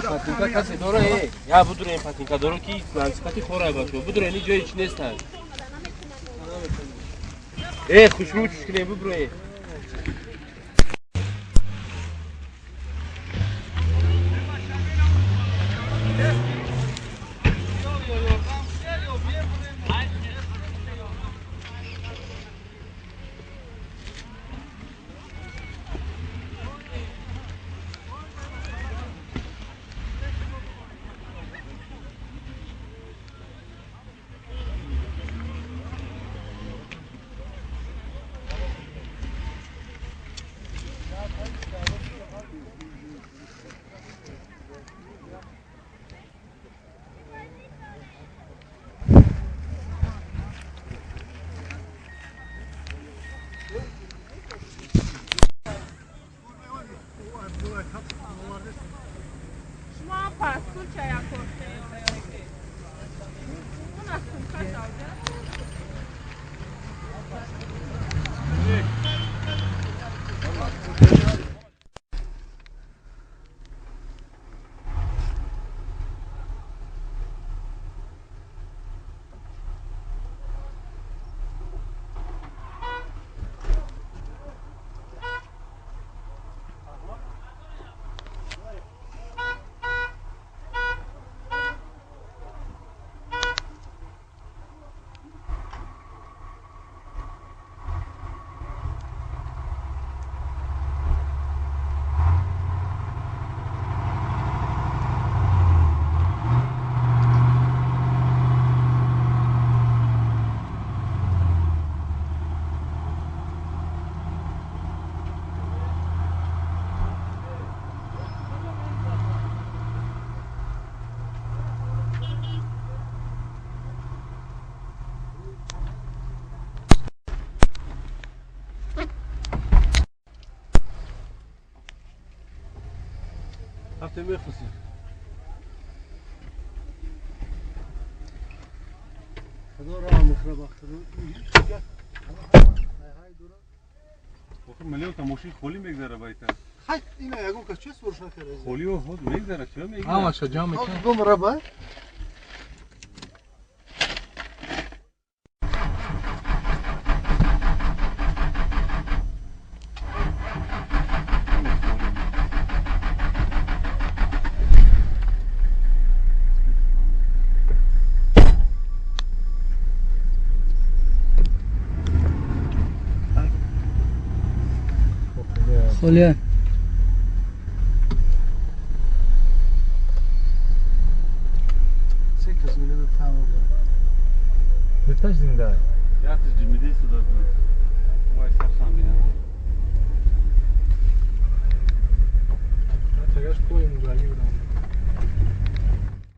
Patinka kase doro e. Ya budur en patinka doro ki lanskati khora bato. Budur eni joy iç nestan. Khushbu chushkine bu bro e. هفته میخوسی خدا را مخرب اخترون آخه ملیو تماشی خولی میگذره بایتا خیلی اینا یکو که چه سرشا کرده خولی و خود میگذره چه میگذره Amaşa cam mekan. دو مربع خلیه سه کس میده تمام Yurttaş zindayı. Yatız cimrideyi suda